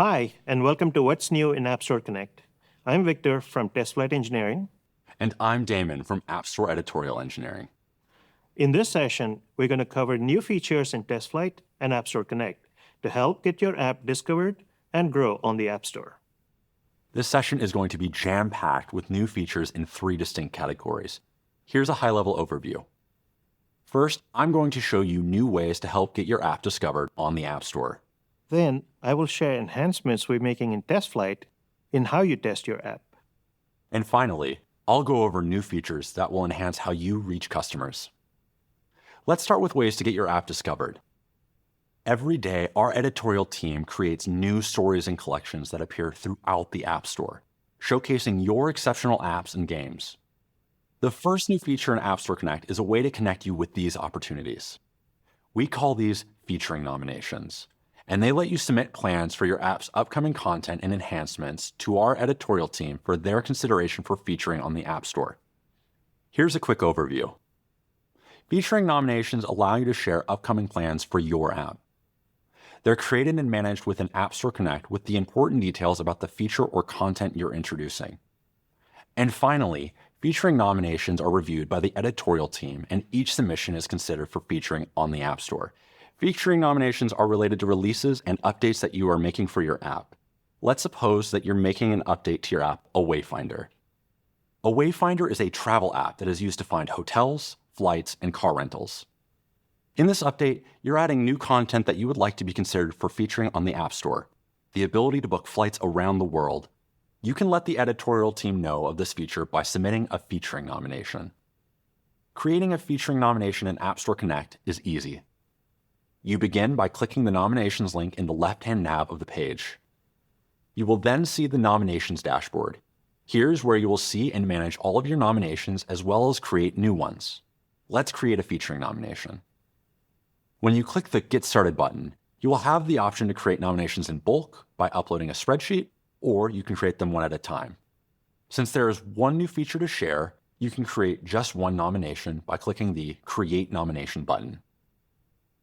Hi, and welcome to What's New in App Store Connect. I'm Victor from TestFlight Engineering. And I'm Damon from App Store Editorial Engineering. In this session, we're going to cover new features in TestFlight and App Store Connect to help get your app discovered and grow on the App Store. This session is going to be jam-packed with new features in 3 distinct categories. Here's a high-level overview. First, I'm going to show you new ways to help get your app discovered on the App Store. Then, I will share enhancements we're making in TestFlight in how you test your app. And finally, I'll go over new features that will enhance how you reach customers. Let's start with ways to get your app discovered. Every day, our editorial team creates new stories and collections that appear throughout the App Store, showcasing your exceptional apps and games. The first new feature in App Store Connect is a way to connect you with these opportunities. We call these featuring nominations, and they let you submit plans for your app's upcoming content and enhancements to our editorial team for their consideration for featuring on the App Store. Here's a quick overview. Featuring nominations allow you to share upcoming plans for your app. They're created and managed within App Store Connect with the important details about the feature or content you're introducing. And finally, featuring nominations are reviewed by the editorial team, and each submission is considered for featuring on the App Store. Featuring nominations are related to releases and updates that you are making for your app. Let's suppose that you're making an update to your app, a Wayfinder. A Wayfinder is a travel app that is used to find hotels, flights, and car rentals. In this update, you're adding new content that you would like to be considered for featuring on the App Store, the ability to book flights around the world. You can let the editorial team know of this feature by submitting a featuring nomination. Creating a featuring nomination in App Store Connect is easy. You begin by clicking the nominations link in the left-hand nav of the page. You will then see the nominations dashboard. Here's where you will see and manage all of your nominations as well as create new ones. Let's create a featuring nomination. When you click the Get Started button, you will have the option to create nominations in bulk by uploading a spreadsheet, or you can create them one at a time. Since there is one new feature to share, you can create just one nomination by clicking the Create Nomination button.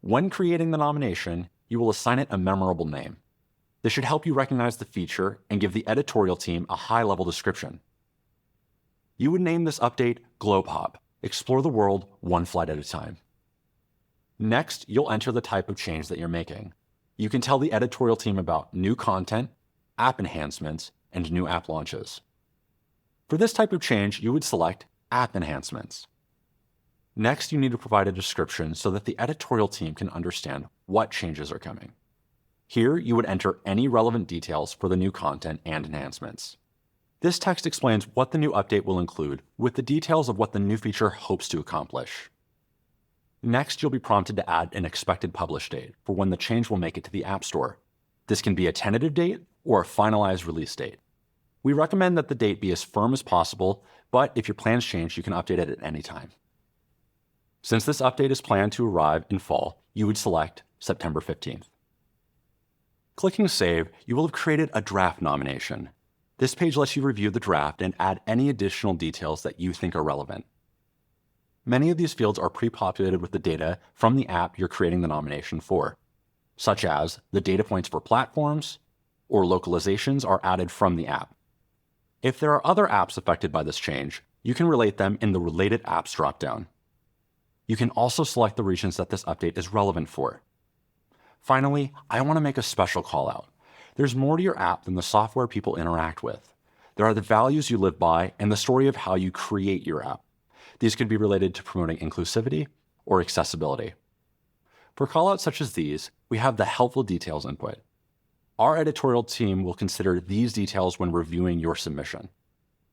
When creating the nomination, you will assign it a memorable name. This should help you recognize the feature and give the editorial team a high-level description. You would name this update Globe Hop, explore the world one flight at a time. Next, you'll enter the type of change that you're making. You can tell the editorial team about new content, app enhancements, and new app launches. For this type of change, you would select App Enhancements. Next, you need to provide a description so that the editorial team can understand what changes are coming. Here, you would enter any relevant details for the new content and enhancements. This text explains what the new update will include, with the details of what the new feature hopes to accomplish. Next, you'll be prompted to add an expected publish date for when the change will make it to the App Store. This can be a tentative date or a finalized release date. We recommend that the date be as firm as possible, but if your plans change, you can update it at any time. Since this update is planned to arrive in fall, you would select September 15th. Clicking Save, you will have created a draft nomination. This page lets you review the draft and add any additional details that you think are relevant. Many of these fields are pre-populated with the data from the app you're creating the nomination for, such as the data points for platforms or localizations are added from the app. If there are other apps affected by this change, you can relate them in the Related Apps dropdown. You can also select the regions that this update is relevant for. Finally, I want to make a special call out. There's more to your app than the software people interact with. There are the values you live by and the story of how you create your app. These could be related to promoting inclusivity or accessibility. For callouts such as these, we have the helpful details input. Our editorial team will consider these details when reviewing your submission.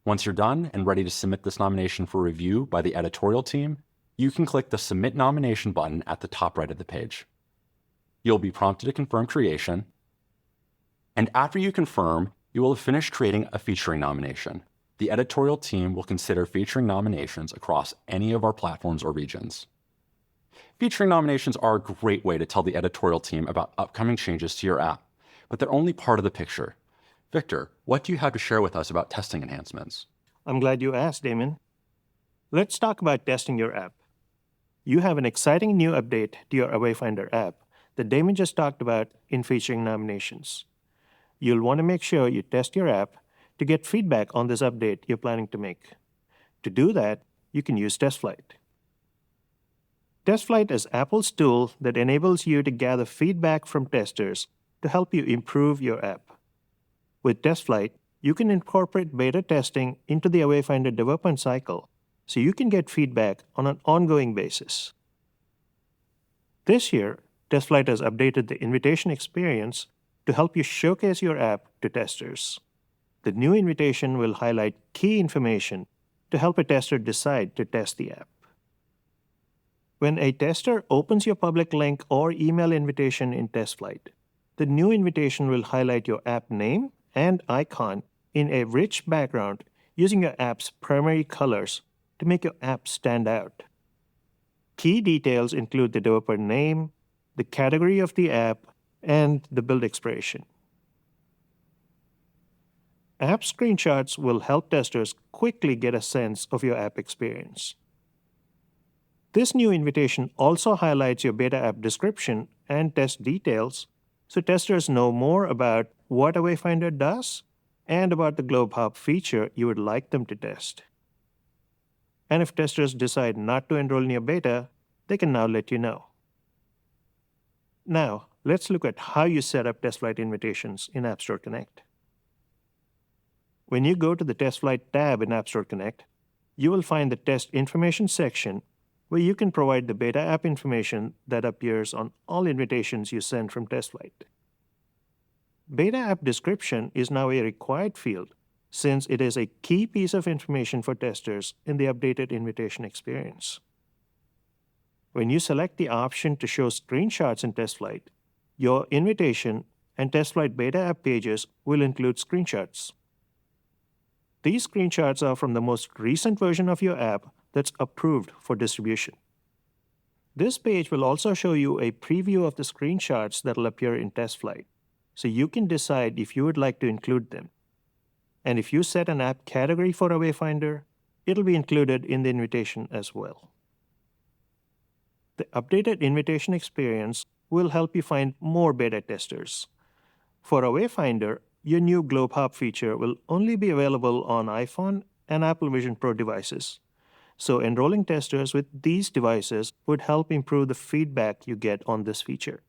Once you're done and ready to submit this nomination for review by the editorial team, you can click the Submit Nomination button at the top right of the page. You'll be prompted to confirm creation, and after you confirm, you will have finished creating a featuring nomination. The editorial team will consider featuring nominations across any of our platforms or regions. Featuring nominations are a great way to tell the editorial team about upcoming changes to your app, but they're only part of the picture. Victor, what do you have to share with us about testing enhancements? I'm glad you asked, Damon. Let's talk about testing your app. You have an exciting new update to your Wayfinder app that Damon just talked about in featuring nominations. You'll want to make sure you test your app to get feedback on this update you're planning to make. To do that, you can use TestFlight. TestFlight is Apple's tool that enables you to gather feedback from testers to help you improve your app. With TestFlight, you can incorporate beta testing into the Wayfinder development cycle so you can get feedback on an ongoing basis. This year, TestFlight has updated the invitation experience to help you showcase your app to testers. The new invitation will highlight key information to help a tester decide to test the app. When a tester opens your public link or email invitation in TestFlight, the new invitation will highlight your app name and icon in a rich background using your app's primary colors to make your app stand out. Key details include the developer name, the category of the app, and the build expiration. App screenshots will help testers quickly get a sense of your app experience. This new invitation also highlights your beta app description and test details so testers know more about what a Wayfinder does and about the Globe Hub feature you would like them to test. And if testers decide not to enroll in your beta, they can now let you know. Now, let's look at how you set up TestFlight invitations in App Store Connect. When you go to the TestFlight tab in App Store Connect, you will find the Test Information section where you can provide the beta app information that appears on all invitations you send from TestFlight. Beta app description is now a required field since it is a key piece of information for testers in the updated invitation experience. When you select the option to show screenshots in TestFlight, your invitation and TestFlight beta app pages will include screenshots. These screenshots are from the most recent version of your app that's approved for distribution. This page will also show you a preview of the screenshots that will appear in TestFlight, so you can decide if you would like to include them. And if you set an app category for a Wayfinder, it'll be included in the invitation as well. The updated invitation experience will help you find more beta testers. For a Wayfinder, your new Globe Hub feature will only be available on iPhone and Apple Vision Pro devices. So enrolling testers with these devices would help improve the feedback you get on this feature.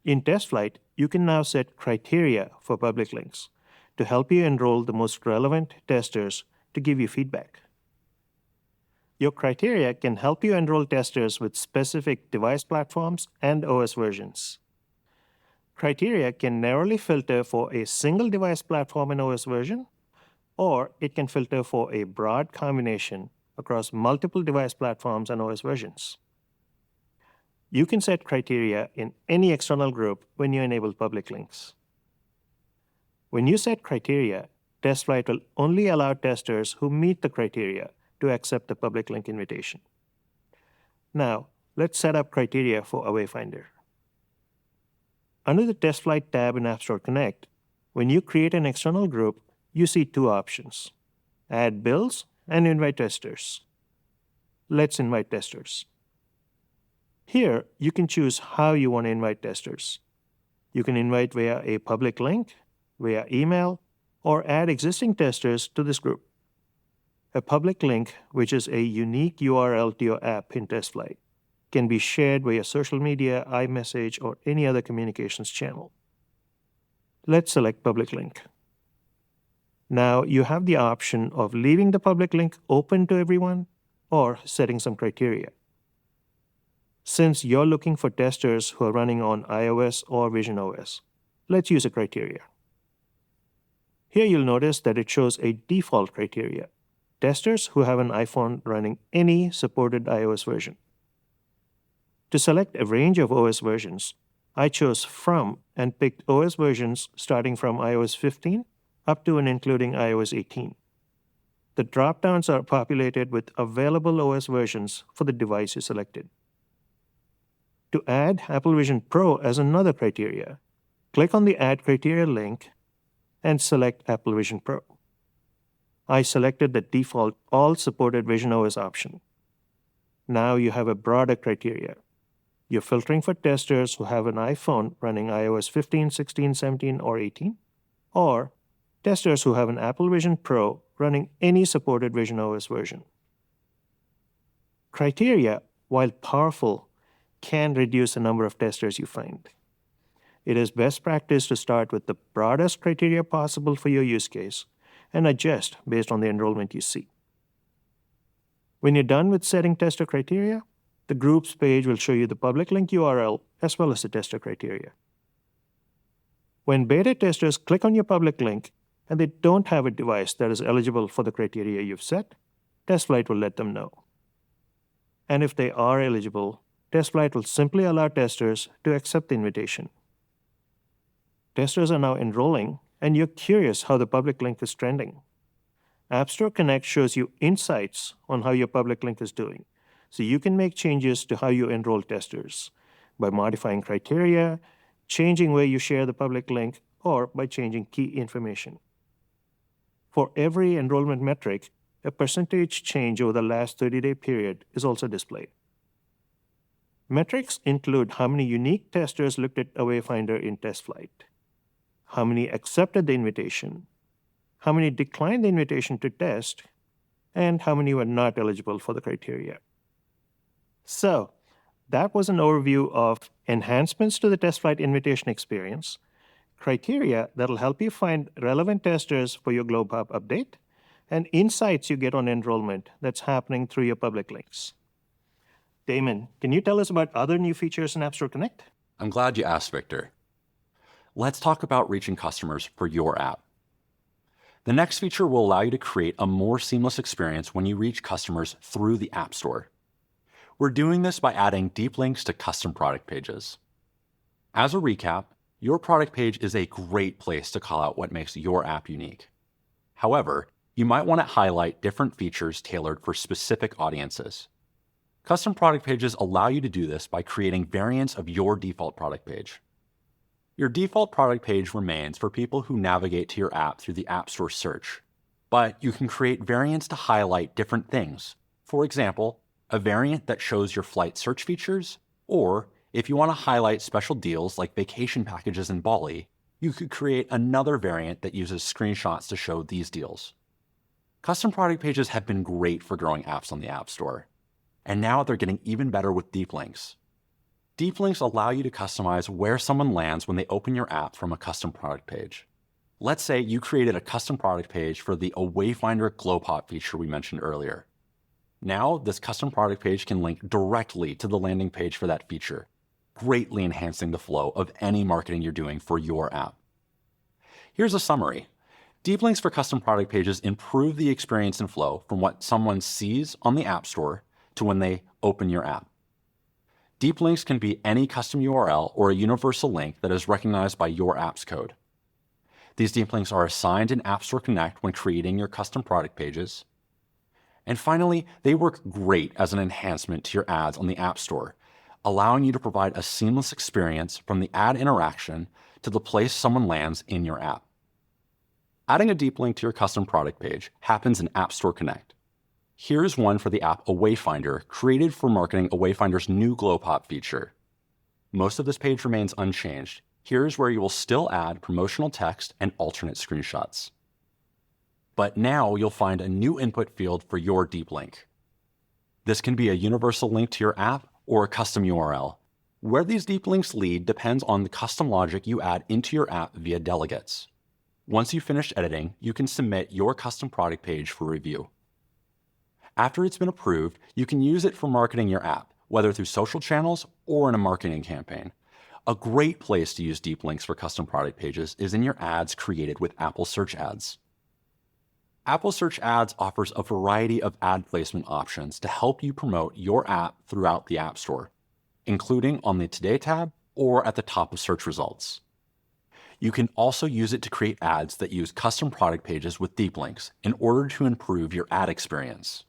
In TestFlight, you can now set criteria for public links to help you enroll the most relevant testers to give you feedback. Your criteria can help you enroll testers with specific device platforms and OS versions. Criteria can narrowly filter for a single device platform and OS version, or it can filter for a broad combination across multiple device platforms and OS versions. You can set criteria in any external group when you enable public links. When you set criteria, TestFlight will only allow testers who meet the criteria to accept the public link invitation. Now, let's set up criteria for a Wayfinder. Under the TestFlight tab in App Store Connect, when you create an external group, you see two options: Add Builds and Invite Testers. Let's invite testers. Here, you can choose how you want to invite testers. You can invite via a public link, via email, or add existing testers to this group. A public link, which is a unique URL to your app in TestFlight, can be shared via social media, iMessage, or any other communications channel. Let's select public link. Now you have the option of leaving the public link open to everyone or setting some criteria. Since you're looking for testers who are running on iOS or Vision OS, let's use a criteria. Here you'll notice that it shows a default criteria: testers who have an iPhone running any supported iOS version. To select a range of OS versions, I chose From and picked OS versions starting from iOS 15 up to and including iOS 18. The drop-downs are populated with available OS versions for the device you selected. To add Apple Vision Pro as another criteria, click on the Add Criteria link and select Apple Vision Pro. I selected the default All Supported Vision OS option. Now you have a broader criteria. You're filtering for testers who have an iPhone running iOS 15, 16, 17, or 18, or testers who have an Apple Vision Pro running any supported Vision OS version. Criteria, while powerful, can reduce the number of testers you find. It is best practice to start with the broadest criteria possible for your use case and adjust based on the enrollment you see. When you're done with setting tester criteria, the groups page will show you the public link URL as well as the tester criteria. When beta testers click on your public link and they don't have a device that is eligible for the criteria you've set, TestFlight will let them know. And if they are eligible, TestFlight will simply allow testers to accept the invitation. Testers are now enrolling, and you're curious how the public link is trending. App Store Connect shows you insights on how your public link is doing, so you can make changes to how you enroll testers by modifying criteria, changing where you share the public link, or by changing key information. For every enrollment metric, a percentage change over the last 30-day period is also displayed. Metrics include how many unique testers looked at Wayfinder in TestFlight, how many accepted the invitation, how many declined the invitation to test, and how many were not eligible for the criteria. So, that was an overview of enhancements to the TestFlight invitation experience, criteria that'll help you find relevant testers for your GlobeHub update, and insights you get on enrollment that's happening through your public links. Damon, can you tell us about other new features in App Store Connect? I'm glad you asked, Victor. Let's talk about reaching customers for your app. The next feature will allow you to create a more seamless experience when you reach customers through the App Store. We're doing this by adding deep links to custom product pages. As a recap, your product page is a great place to call out what makes your app unique. However, you might want to highlight different features tailored for specific audiences. Custom product pages allow you to do this by creating variants of your default product page. Your default product page remains for people who navigate to your app through the App Store search, but you can create variants to highlight different things. For example, a variant that shows your flight search features, or if you want to highlight special deals like vacation packages in Bali, you could create another variant that uses screenshots to show these deals. Custom product pages have been great for growing apps on the App Store, and now they're getting even better with deep links. Deep links allow you to customize where someone lands when they open your app from a custom product page. Let's say you created a custom product page for the Wayfinder GlobeHop feature we mentioned earlier. Now, this custom product page can link directly to the landing page for that feature, greatly enhancing the flow of any marketing you're doing for your app. Here's a summary. Deep links for custom product pages improve the experience and flow from what someone sees on the App Store to when they open your app. Deep links can be any custom URL or a universal link that is recognized by your app's code. These deep links are assigned in App Store Connect when creating your custom product pages. And finally, they work great as an enhancement to your ads on the App Store, allowing you to provide a seamless experience from the ad interaction to the place someone lands in your app. Adding a deep link to your custom product page happens in App Store Connect. Here's one for the app Wayfinder, created for marketing Wayfinder's new GlobeHop feature. Most of this page remains unchanged. Here's where you will still add promotional text and alternate screenshots. But now you'll find a new input field for your deep link. This can be a universal link to your app or a custom URL. Where these deep links lead depends on the custom logic you add into your app via delegates. Once you've finished editing, you can submit your custom product page for review. After it's been approved, you can use it for marketing your app, whether through social channels or in a marketing campaign. A great place to use deep links for custom product pages is in your ads created with Apple Search Ads. Apple Search Ads offers a variety of ad placement options to help you promote your app throughout the App Store, including on the Today tab or at the top of search results. You can also use it to create ads that use custom product pages with deep links in order to improve your ad experience.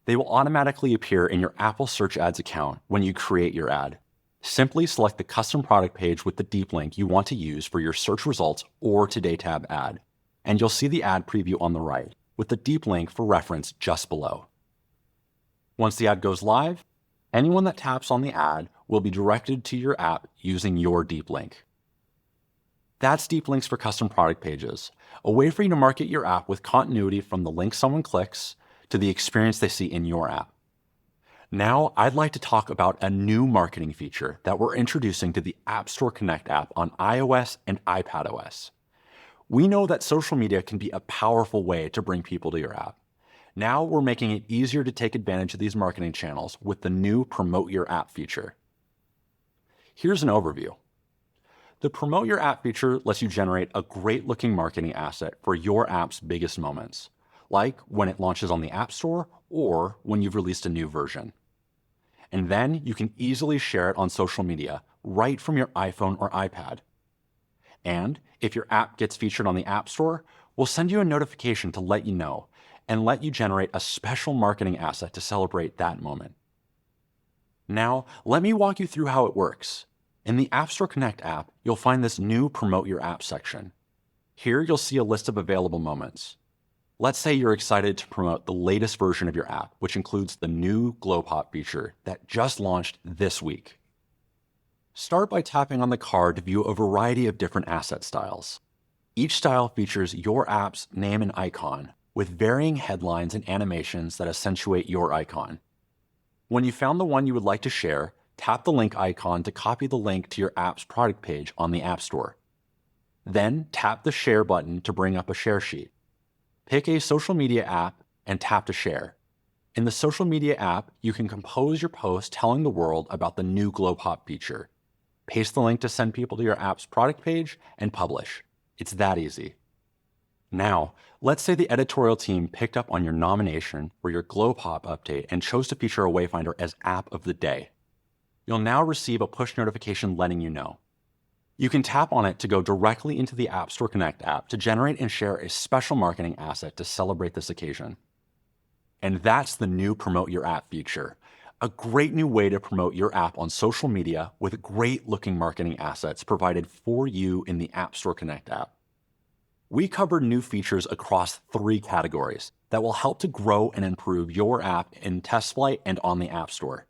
They will automatically appear in your Apple Search Ads account when you create your ad. Simply select the custom product page with the deep link you want to use for your search results or Today tab ad, and you'll see the ad preview on the right, with the deep link for reference just below. Once the ad goes live, anyone that taps on the ad will be directed to your app using your deep link. That's deep links for custom product pages, a way for you to market your app with continuity from the link someone clicks to the experience they see in your app. Now, I'd like to talk about a new marketing feature that we're introducing to the App Store Connect app on iOS and iPadOS. We know that social media can be a powerful way to bring people to your app. Now we're making it easier to take advantage of these marketing channels with the new Promote Your App feature. Here's an overview. The Promote Your App feature lets you generate a great-looking marketing asset for your app's biggest moments, like when it launches on the App Store or when you've released a new version. And then you can easily share it on social media right from your iPhone or iPad. And if your app gets featured on the App Store, we'll send you a notification to let you know and let you generate a special marketing asset to celebrate that moment. Now, let me walk you through how it works. In the App Store Connect app, you'll find this new Promote Your App section. Here you'll see a list of available moments. Let's say you're excited to promote the latest version of your app, which includes the new Glow Pop feature that just launched this week. Start by tapping on the card to view a variety of different asset styles. Each style features your app's name and icon, with varying headlines and animations that accentuate your icon. When you found the one you would like to share, tap the link icon to copy the link to your app's product page on the App Store. Then tap the Share button to bring up a share sheet. Pick a social media app and tap to share. In the social media app, you can compose your post telling the world about the new Glow Pop feature. Paste the link to send people to your app's product page and publish. It's that easy. Now, let's say the editorial team picked up on your nomination for your Glow Pop update and chose to feature a Wayfinder as App of the Day. You'll now receive a push notification letting you know. You can tap on it to go directly into the App Store Connect app to generate and share a special marketing asset to celebrate this occasion. And that's the new Promote Your App feature, a great new way to promote your app on social media with great-looking marketing assets provided for you in the App Store Connect app. We covered new features across 3 categories that will help to grow and improve your app in TestFlight and on the App Store.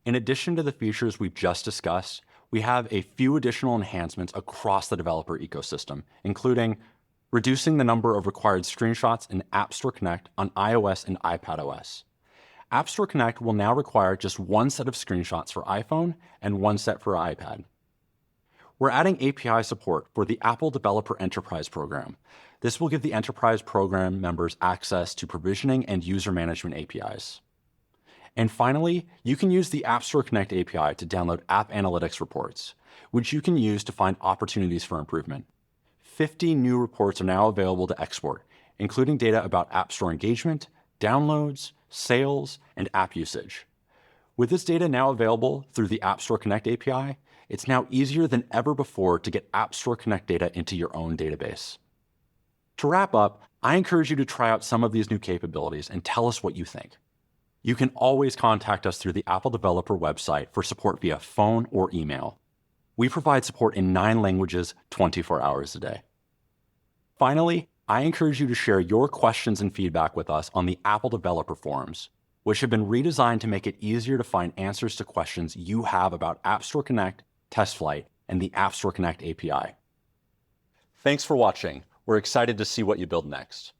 In addition to the features we've just discussed, we have a few additional enhancements across the developer ecosystem, including reducing the number of required screenshots in App Store Connect on iOS and iPadOS. App Store Connect will now require just one set of screenshots for iPhone and one set for iPad. We're adding API support for the Apple Developer Enterprise Program. This will give the Enterprise Program members access to provisioning and user management APIs. And finally, you can use the App Store Connect API to download app analytics reports, which you can use to find opportunities for improvement. 50 new reports are now available to export, including data about App Store engagement, downloads, sales, and app usage. With this data now available through the App Store Connect API, it's now easier than ever before to get App Store Connect data into your own database. To wrap up, I encourage you to try out some of these new capabilities and tell us what you think. You can always contact us through the Apple Developer website for support via phone or email. We provide support in 9 languages, 24 hours a day. Finally, I encourage you to share your questions and feedback with us on the Apple Developer Forums, which have been redesigned to make it easier to find answers to questions you have about App Store Connect, TestFlight, and the App Store Connect API. Thanks for watching. We're excited to see what you build next.